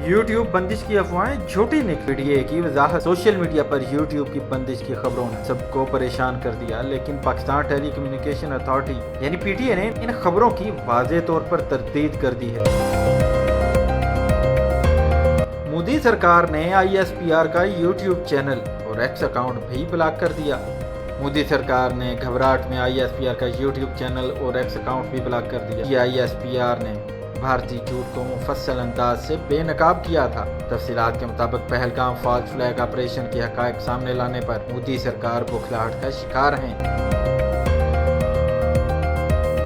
YouTube बंदिश की अफवाहें झूठी निकली की वजाहत। सोशल मीडिया पर यूट्यूब की बंदिश की खबरों ने सबको परेशान कर दिया, लेकिन पाकिस्तान टेली कम्युनिकेशन अथॉरिटी यानी पीटीए ने इन खबरों की वाज़ेह तौर पर तरदीद कर दी है। मोदी सरकार ने ISPR का यूट्यूब चैनल और एक्स अकाउंट भी ब्लॉक कर दिया। मोदी सरकार ने घबराहट में ISPR का यूट्यूब चैनल और एक्स अकाउंट भी ब्लॉक कर दिया। ISPR ने भारतीय झूठ को मुफस्सल अंदाज से बेनकाब किया था। तफसीलात के मुताबिक पहलगाम फॉल्स फ्लैग ऑपरेशन के हकायक सामने लाने पर मोदी सरकार बौखलाहट का शिकार है।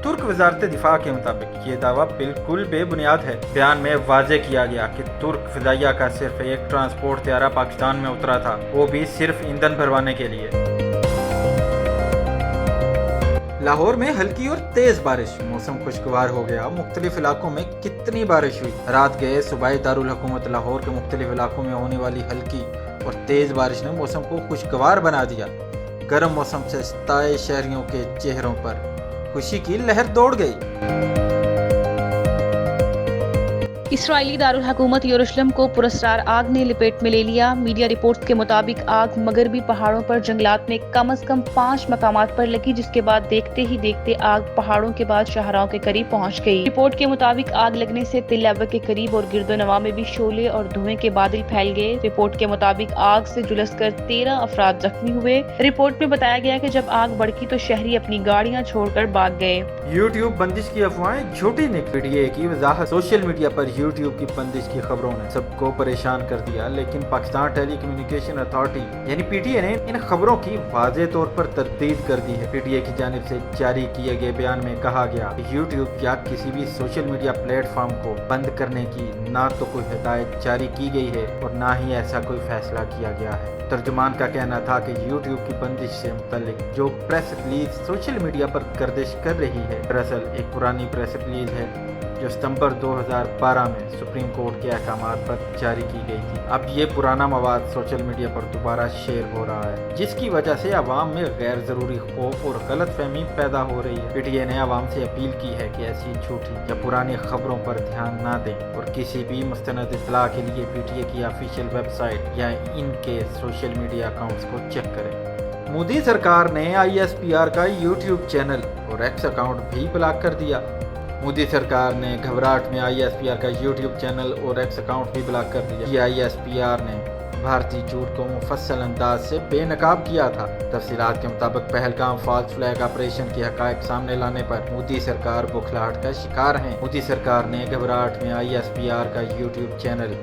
तुर्क वजारत दिफा के मुताबिक ये दावा बिल्कुल बेबुनियाद है। बयान में वाज़ेह किया गया कि तुर्क फिजाइया का सिर्फ एक ट्रांसपोर्ट त्यारा पाकिस्तान में उतरा था, वो भी सिर्फ ईंधन भरवाने के लिए। लाहौर में हल्की और तेज बारिश, मौसम खुशगवार हो गया। मुख्तलिफ इलाकों में कितनी बारिश हुई। रात गए सूबाई दारुल हुकूमत लाहौर के मुख्तलिफ इलाकों में होने वाली हल्की और तेज बारिश ने मौसम को खुशगवार बना दिया। गर्म मौसम से सताए शहरियों के चेहरों पर खुशी की लहर दौड़ गई। इसराइली दारुल हुकूमत यरूशलेम को पुरस्कार आग ने लपेट में ले लिया। मीडिया रिपोर्ट्स के मुताबिक आग मगरबी पहाड़ों पर जंगलात में कम से कम 5 मकामात पर लगी, जिसके बाद देखते ही देखते आग पहाड़ों के बाद शाहराओं के करीब पहुंच गई। रिपोर्ट के मुताबिक आग लगने से तिल अव्वल के करीब और गिरदोनवा में भी शोले और धुएं के बादल फैल गए। रिपोर्ट के मुताबिक आग से झुलसकर 13 अफराद जख्मी हुए। रिपोर्ट में बताया गया कि जब आग भड़की तो शहरी अपनी गाड़ियां छोड़कर भाग गए। यूट्यूब बंदिश की अफवाहें झूठी निकली की वजाहत। सोशल मीडिया पर यूट्यूब की बंदिश की खबरों ने सबको परेशान कर दिया, लेकिन पाकिस्तान टेली कम्युनिकेशन अथॉरिटी यानी पीटीए ने इन खबरों की वाज़ेह तौर पर तरदीद कर दी है। पीटीए की जानिब से जारी किए गए बयान में कहा गया कि यूट्यूब या किसी भी सोशल मीडिया प्लेटफॉर्म को बंद करने की ना तो कोई हिदायत जारी की गई है और ना ही ऐसा कोई फैसला किया गया है। तर्जुमान का कहना था कि यूट्यूब की बंदिश से मुतल्लिक जो प्रेस रिलीज सोशल मीडिया पर गर्दिश कर रही है, दरअसल एक पुरानी प्रेस रिलीज है जो सितंबर 2012 में सुप्रीम कोर्ट के अहकामात पर जारी की गई थी। अब ये पुराना मवाद सोशल मीडिया पर दोबारा शेयर हो रहा है, जिसकी वजह से अवाम में गैर जरूरी खौफ और गलत फहमी पैदा हो रही है। पीटीए ने अवाम से अपील की है कि ऐसी झूठी या पुरानी खबरों पर ध्यान न दें और किसी भी मुस्तनद इत्तला के लिए पीटीए की ऑफिशियल वेबसाइट या इनके सोशल मीडिया अकाउंट्स को चेक करें। मोदी सरकार ने ISPR का यूट्यूब चैनल और एक्स अकाउंट भी ब्लॉक कर दिया। मोदी सरकार ने घबराहट में ISPR का यूट्यूब चैनल और एक्स अकाउंट भी ब्लॉक कर दिया। ISPR ने भारतीय झूठ को मुफस्सल अंदाज से बेनकाब किया था। तफसीलात के मुताबिक पहलगाम फॉल्स फ्लैग ऑपरेशन के हकायक सामने लाने पर मोदी सरकार बौखलाहट का शिकार है। मोदी सरकार ने घबराहट में ISPR का यूट्यूब चैनल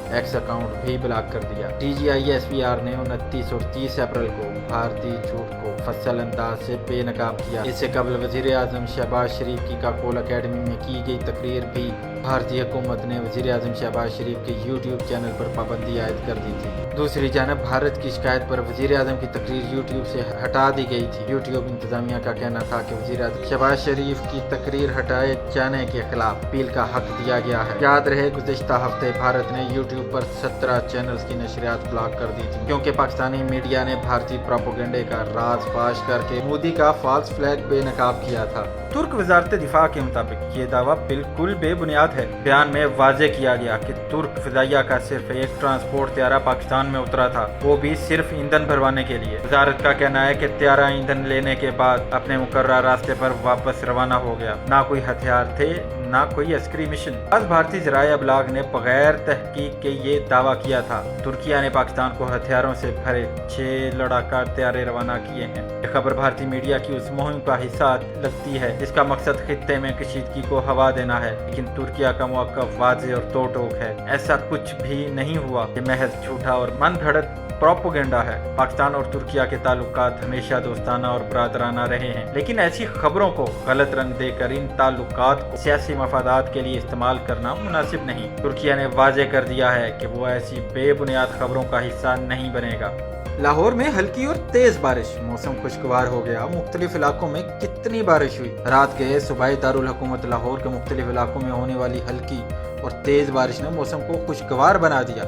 एक्स अकाउंट भी ब्लॉक कर दिया। DG ISPR ने 29 और 30 अप्रैल को भारतीय झूठ को मुफस्सल अंदाज से बेनकाब किया। इससे कबल वजीर आजम शहबाज शरीफ की काकोल अकेडमी में की गई तकरीर भी भारतीय हुकूमत ने वजीर आजम शहबाज शरीफ के यूट्यूब चैनल पर पाबंदी आयद कर दी थी। दूसरी जानब भारत की शिकायत पर वजीर आजम की तकरीर यूट्यूब से हटा दी गई थी। यूट्यूब इंतजामिया का कहना था कि वजीर आजम शहबाज शरीफ की तकरीर हटाए जाने के खिलाफ अपील का हक दिया गया है। याद रहे गुज़िश्ता हफ्ते भारत ने यूट्यूब पर 17 चैनल्स की नशरियात ब्लॉक कर दी थी, क्योंकि पाकिस्तानी मीडिया ने भारतीय प्रोपेगेंडे का राज फाश करके मोदी का फॉल्स फ्लैग बेनकाब किया था। तुर्क वजारत दिफा के मुताबिक ये दावा बिल्कुल बेबुनियाद है। बयान में वाज़ेह किया गया कि तुर्क फिजाइया का सिर्फ एक ट्रांसपोर्ट त्यारा पाकिस्तान में उतरा था, वो भी सिर्फ ईंधन भरवाने के लिए। वजारत का कहना है कि त्यारा ईंधन लेने के बाद अपने मुकर्रर रास्ते पर वापस रवाना हो गया। ना कोई हथियार थे, ना कोई अस्करी मिशन। आज भारतीय ज़राए अबलाग ने बगैर तहकीक के ये दावा किया था। तुर्किया ने पाकिस्तान को हथियारों से भरे 6 लड़ाका त्यारे रवाना किए हैं। ये खबर भारतीय मीडिया की उस मुहिम का हिस्सा लगती है जिसका मकसद खित्ते में कशीदगी को हवा देना है, लेकिन तुर्किया का मौक़िफ़ वाज़ेह और तो टोक है। ऐसा कुछ भी नहीं हुआ। ये महज झूठा और मन घड़त प्रोपेगेंडा है। पाकिस्तान और तुर्किया के ताल्लुकात हमेशा दोस्ताना और बरादराना रहे हैं, लेकिन ऐसी खबरों को गलत रंग देकर इन ताल्लुकात को सियासी मफादात के लिए इस्तेमाल करना मुनासिब नहीं। तुर्किया ने वाज़ेह कर दिया है कि वो ऐसी बेबुनियाद खबरों का हिस्सा नहीं बनेगा। लाहौर में हल्की और तेज बारिश, मौसम खुशगवार हो गया। मुख्तलिफ इलाकों में कितनी बारिश हुई। रात गए सूबाई दारुल हुकूमत लाहौर के मुख्तलिफ इलाकों में होने वाली हल्की और तेज बारिश ने मौसम को खुशगवार बना दिया।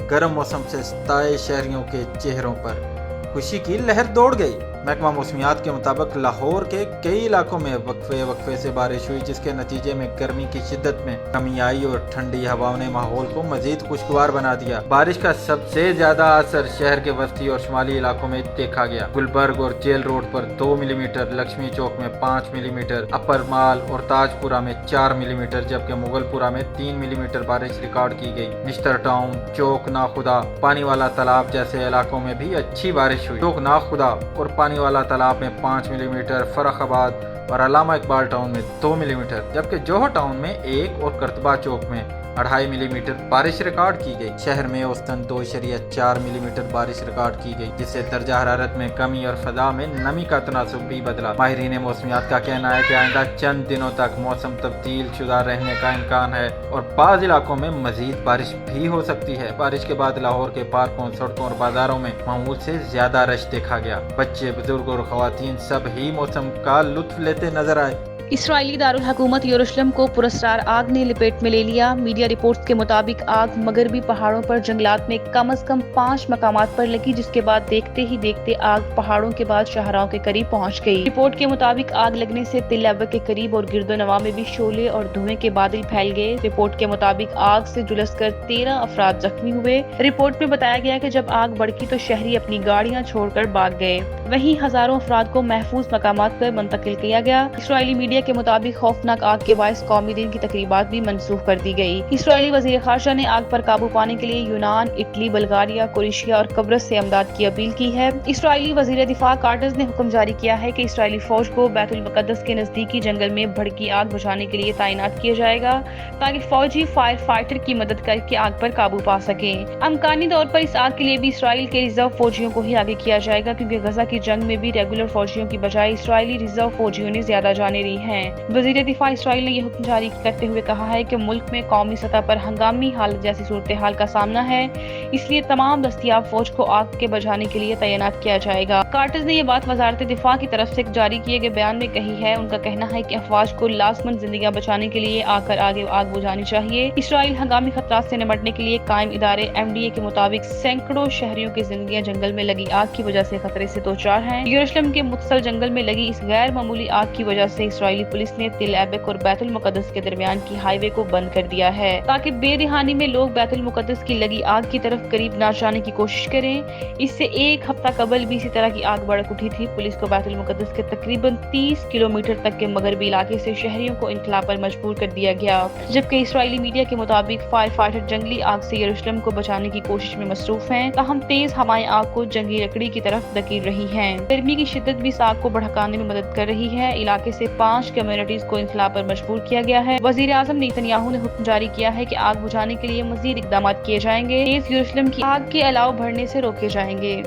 गर्म मौसम से सताए शहरियों के चेहरों पर खुशी की लहर दौड़ गई। محکمہ موسمیات کے مطابق لاہور کے کئی علاقوں میں وقفے سے بارش ہوئی، جس کے نتیجے میں گرمی کی شدت میں کمی آئی اور ٹھنڈی ہواؤں نے ماحول کو مزید خوشگوار بنا دیا۔ بارش کا سب سے زیادہ اثر شہر کے وسطی اور شمالی علاقوں میں دیکھا گیا۔ گلبرگ اور جیل روڈ پر 2 ملی میٹر، لکشمی چوک میں 5 ملی میٹر، اپر مال اور تاج پورہ میں 4 ملی میٹر، جبکہ مغل پورہ میں 3 ملی میٹر بارش ریکارڈ کی گئی۔ نشتر ٹاؤن، چوک ناخدا، پانی والا تالاب جیسے علاقوں میں بھی اچھی بارش ہوئی۔ چوک ناخدا اور پانی والا تالاب میں 5 ملی میٹر، فرخ آباد اور علامہ اقبال ٹاؤن میں 2 ملی میٹر، جبکہ جوہر ٹاؤن میں 1 اور کرتبہ چوک میں 2.5 ملی میٹر بارش ریکارڈ کی گئی۔ شہر میں اوسطاً 2.4 ملی میٹر بارش ریکارڈ کی گئی، جس سے درجہ حرارت میں کمی اور فضا میں نمی کا تناسب بھی بدلا۔ ماہرین موسمیات کا کہنا ہے کہ آئندہ چند دنوں تک موسم تبدیل شدہ رہنے کا امکان ہے اور بعض علاقوں میں مزید بارش بھی ہو سکتی ہے۔ بارش کے بعد لاہور کے پارکوں، سڑکوں اور بازاروں میں معمول سے زیادہ رش دیکھا گیا۔ بچے، بزرگ اور خواتین سب ہی موسم کا لطف لیتے نظر آئے۔ اسرائیلی دارالحکومت یروشلم کو پراسرار آگ نے لپیٹ میں لے لیا۔ میڈیا رپورٹس کے مطابق آگ مغربی پہاڑوں پر جنگلات میں کم از کم 5 مقامات پر لگی، جس کے بعد دیکھتے ہی دیکھتے آگ پہاڑوں کے بعد شاہراہوں کے قریب پہنچ گئی۔ رپورٹ کے مطابق آگ لگنے سے تل ابر کے قریب اور گرد و نواح میں بھی شعلے اور دھوئیں کے بادل پھیل گئے۔ رپورٹ کے مطابق آگ سے جھلس کر 13 افراد زخمی ہوئے۔ رپورٹ میں بتایا گیا کہ جب آگ بھڑکی تو شہری اپنی گاڑیاں چھوڑ کر بھاگ گئے، وہیں ہزاروں افراد کو محفوظ مقامات پر منتقل کیا گیا۔ اسرائیلی میڈیا کے مطابق خوفناک آگ کے باعث قومی دن کی تقریبات بھی منسوخ کر دی گئی۔ اسرائیلی وزیر خارجہ نے آگ پر قابو پانے کے لیے یونان، اٹلی، بلغاریہ، کروشیا اور قبرص سے امداد کی اپیل کی ہے۔ اسرائیلی وزیر دفاع کارٹز نے حکم جاری کیا ہے کہ اسرائیلی فوج کو بیت المقدس کے نزدیکی جنگل میں بھڑکی آگ بجھانے کے لیے تعینات کیا جائے گا، تاکہ فوجی فائر فائٹر کی مدد کر کے آگ پر قابو پا سکیں۔ امکانی طور پر اس آگ کے لیے بھی اسرائیل کے ریزرو فوجیوں کو ہی آگے کیا جائے گا، کیونکہ غزہ کی جنگ میں بھی ریگولر فوجیوں کی بجائے اسرائیلی ریزرو فوجیوں نے زیادہ جانیں لی ہیں۔ وزیر دفاع اسرائیل نے یہ حکم جاری کرتے ہوئے کہا ہے کہ ملک میں قومی سطح پر ہنگامی حالت جیسی صورتحال کا سامنا ہے، اس لیے تمام دستیاب فوج کو آگ کے بجھانے کے لیے تعینات کیا جائے گا۔ کارٹز نے یہ بات وزارت دفاع کی طرف سے جاری کیے گئے بیان میں کہی ہے۔ ان کا کہنا ہے کہ افواج کو لازماً زندگیاں بچانے کے لیے آگے آگ بجھانی چاہیے۔ اسرائیل ہنگامی خطرات سے نمٹنے کے لیے قائم ادارے MDA کے مطابق سینکڑوں شہریوں کی زندگیاں جنگل میں لگی آگ کی وجہ سے خطرے سے دوچار ہیں۔ یروشلم کے متصل جنگل میں لگی اس غیر معمولی آگ کی وجہ سے اسرائیلی پولیس نے تل ایبک اور بیت المقدس کے درمیان کی ہائی وے کو بند کر دیا ہے، تاکہ بے رحمی میں لوگ بیت المقدس کی لگی آگ کی طرف قریب نہ جانے کی کوشش کریں۔ اس سے 1 ہفتہ قبل بھی اسی طرح کی آگ بھڑک اٹھی تھی۔ پولیس کو بیت المقدس کے تقریباً 30 کلومیٹر تک کے مغربی علاقے سے شہریوں کو انخلا پر مجبور کر دیا گیا، جبکہ اسرائیلی میڈیا کے مطابق فائر فائٹر جنگلی آگ سے یروشلم کو بچانے کی کوشش میں مصروف ہیں، تاہم تیز ہوائیں آگ کو جنگی لکڑی کی طرف دھکیل رہی ہیں۔ گرمی کی شدت بھی اس آگ کو بھڑکانے میں مدد کر رہی ہے۔ علاقے سے 5 کمیونٹیز کو انخلا پر مجبور کیا گیا ہے۔ وزیر اعظم نیتن یاہو نے حکم جاری کیا ہے کہ آگ بجھانے کے لیے مزید اقدامات کیے جائیں گے۔ تیز یروشلم کی آگ کے الاؤ بڑھنے سے روکے جائیں گے۔